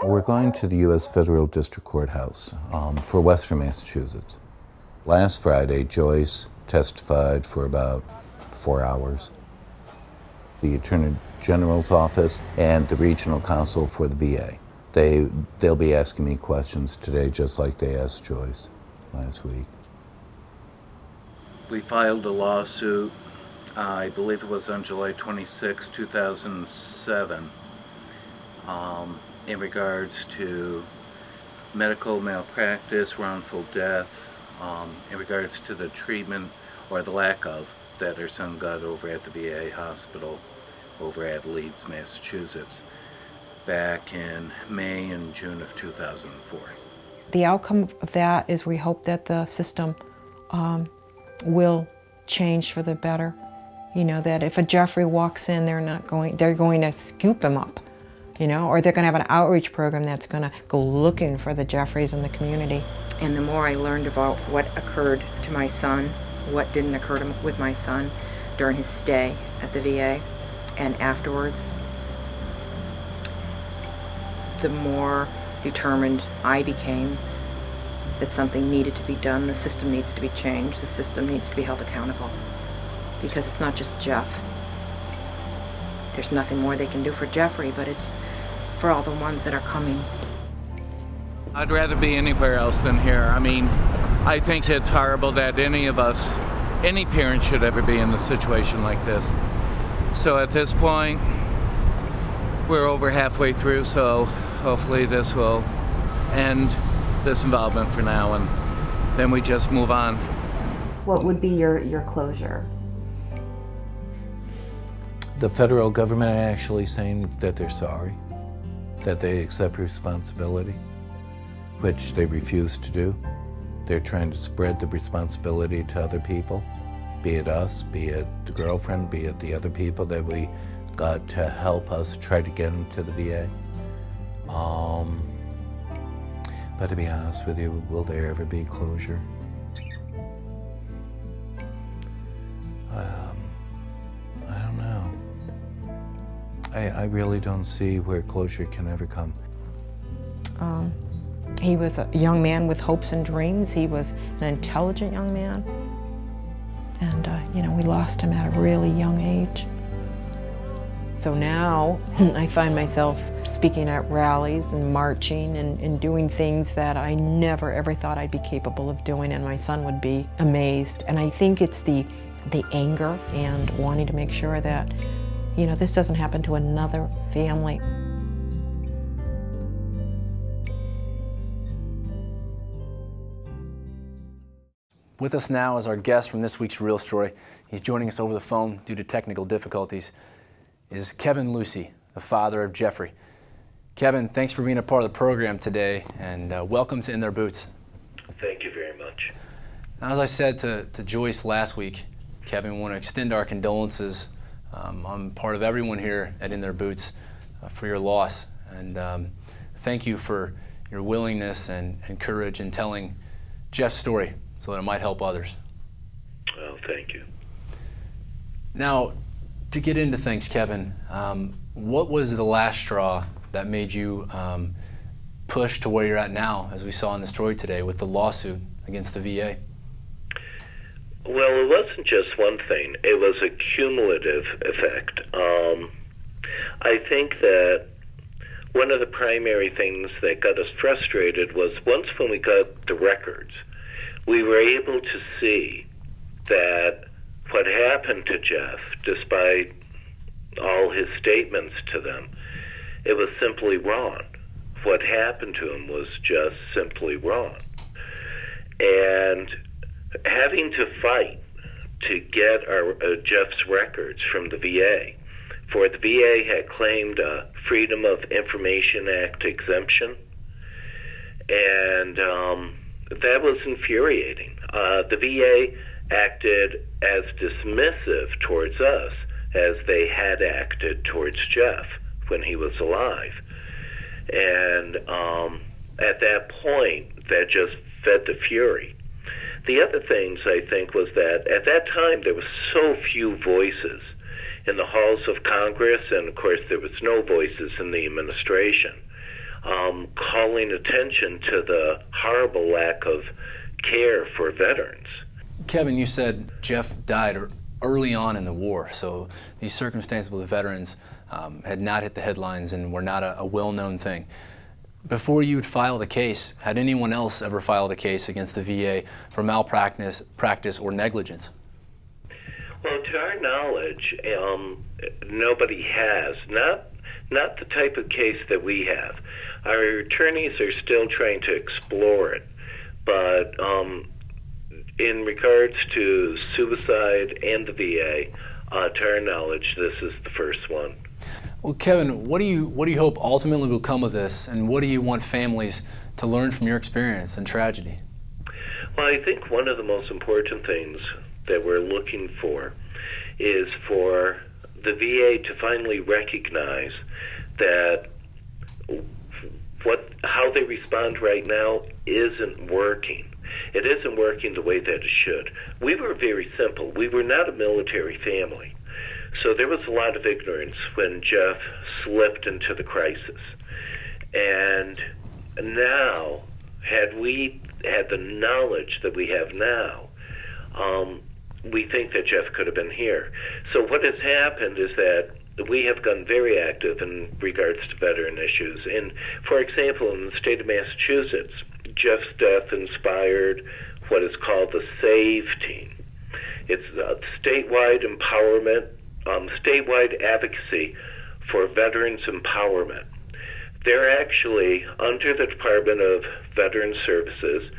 We're going to the U.S. Federal District Courthouse for Western Massachusetts. Last Friday, Joyce testified for about 4 hours. The Attorney General's office and the regional counsel for the VA. They'll be asking me questions today just like they asked Joyce last week. We filed a lawsuit, I believe it was on July 26, 2007, in regards to medical malpractice, wrongful death, in regards to the treatment, or the lack of, that her son got over at the VA hospital over at Leeds, Massachusetts, back in May and June of 2004. The outcome of that is we hope that the system will change for the better. You know, that if a Jeffery walks in, they're going to scoop him up, you know, or they're going to have an outreach program that's going to go looking for the Jeffreys in the community. And the more I learned about what occurred to my son, what didn't occur with my son during his stay at the VA and afterwards, the more determined I became that something needed to be done. The system needs to be changed. The system needs to be held accountable. Because it's not just Jeff. There's nothing more they can do for Jeffery, but it's for all the ones that are coming. I'd rather be anywhere else than here. I mean, I think it's horrible that any of us, any parent should ever be in a situation like this. So at this point, we're over halfway through, so hopefully this will end this involvement for now, and then we just move on. What would be your closure? The federal government are actually saying that they're sorry, that they accept responsibility, which they refuse to do. They're trying to spread the responsibility to other people, be it us, be it the girlfriend, be it the other people that we got to help us try to get into the VA. But to be honest with you, will there ever be closure? I don't know. I really don't see where closure can ever come. He was a young man with hopes and dreams. He was an intelligent young man. And, you know, we lost him at a really young age. So now I find myself speaking at rallies and marching and doing things that I never ever thought I'd be capable of doing, and my son would be amazed. And I think it's the anger and wanting to make sure that, you know, this doesn't happen to another family. With us now is our guest from this week's Real Story. He's joining us over the phone due to technical difficulties. Is Kevin Lucey, the father of Jeffery. Kevin, thanks for being a part of the program today, and welcome to In Their Boots. Thank you very much. Now, as I said to Joyce last week, Kevin, we want to extend our condolences on part of everyone here at In Their Boots for your loss, and thank you for your willingness and courage in telling Jeff's story so that it might help others. Well, thank you. Now, to get into things, Kevin, what was the last straw that made you push to where you're at now, as we saw in the story today with the lawsuit against the VA? Well, it wasn't just one thing. It was a cumulative effect. I think that one of the primary things that got us frustrated was once when we got the records, we were able to see that what happened to Jeff, despite all his statements to them, it was simply wrong. What happened to him was just simply wrong. And having to fight to get our Jeff's records from the VA, for the VA had claimed a Freedom of Information Act exemption, and that was infuriating. The VA acted as dismissive towards us as they had acted towards Jeff when he was alive. And at that point, that just fed the fury. The other things, I think, was that at that time there were so few voices in the halls of Congress, and of course there was no voices in the administration. calling attention to the horrible lack of care for veterans. Kevin, you said Jeff died early on in the war, so these circumstances with the veterans had not hit the headlines and were not a well-known thing. Before you had filed a case, had anyone else ever filed a case against the VA for malpractice or negligence? Well, to our knowledge, nobody has. Not the type of case that we have. Our attorneys are still trying to explore it, but in regards to suicide and the VA, to our knowledge, this is the first one. Well, Kevin, what do you hope ultimately will come of this, and what do you want families to learn from your experience and tragedy? Well, I think one of the most important things that we're looking for is for the VA to finally recognize that how they respond right now isn't working. It isn't working the way that it should. We were very simple. We were not a military family. So there was a lot of ignorance when Jeff slipped into the crisis. And now, had we had the knowledge that we have now, we think that Jeff could have been here. So what has happened is that we have gotten very active in regards to veteran issues. And, for example, in the state of Massachusetts, Jeff's death inspired what is called the SAVE team. It's a statewide empowerment, statewide advocacy for veterans empowerment. They're actually under the Department of Veteran Services,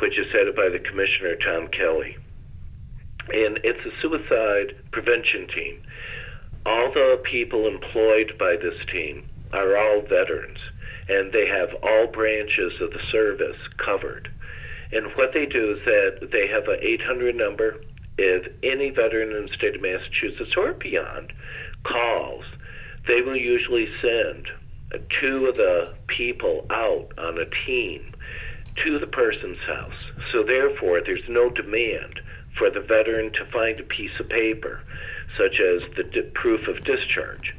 which is headed by the Commissioner, Tom Kelly. And it's a suicide prevention team. All the people employed by this team are all veterans, and they have all branches of the service covered. And what they do is that they have an 800 number. If any veteran in the state of Massachusetts or beyond calls, they will usually send two of the people out on a team to the person's house. So therefore, there's no demand for the veteran to find a piece of paper, such as the proof of discharge,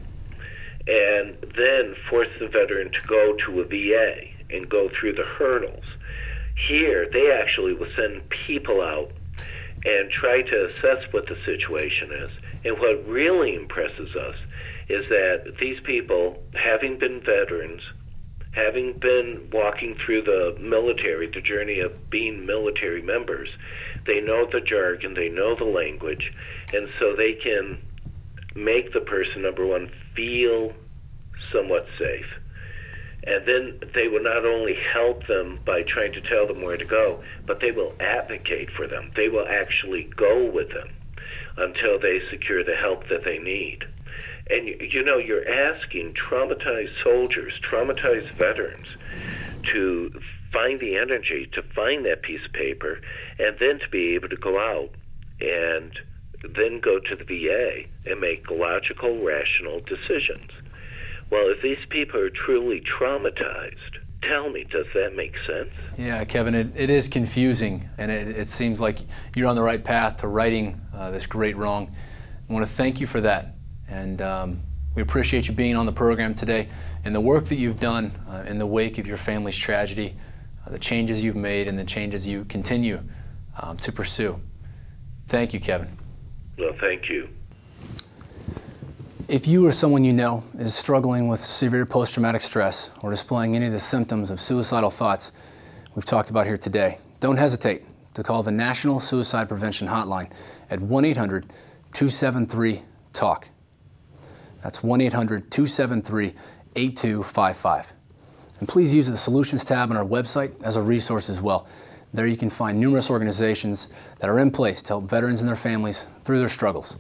and then force the veteran to go to a VA and go through the hurdles. Here, they actually will send people out and try to assess what the situation is. And what really impresses us is that these people, having been veterans, having been walking through the military, the journey of being military members, they know the jargon, they know the language, and so they can make the person, number one, feel somewhat safe. And then they will not only help them by trying to tell them where to go, but they will advocate for them. They will actually go with them until they secure the help that they need. And you know, you're asking traumatized soldiers, traumatized veterans to find the energy to find that piece of paper and then to be able to go out and then go to the VA and make logical, rational decisions. Well, if these people are truly traumatized, tell me, does that make sense? Yeah, Kevin, it is confusing, and it seems like you're on the right path to righting this great wrong. I want to thank you for that, and we appreciate you being on the program today and the work that you've done in the wake of your family's tragedy, the changes you've made and the changes you continue to pursue. Thank you, Kevin. Well, thank you. If you or someone you know is struggling with severe post-traumatic stress or displaying any of the symptoms of suicidal thoughts we've talked about here today, don't hesitate to call the National Suicide Prevention Hotline at 1-800-273-TALK. That's 1-800-273-8255. And please use the Solutions tab on our website as a resource as well. There you can find numerous organizations that are in place to help veterans and their families through their struggles.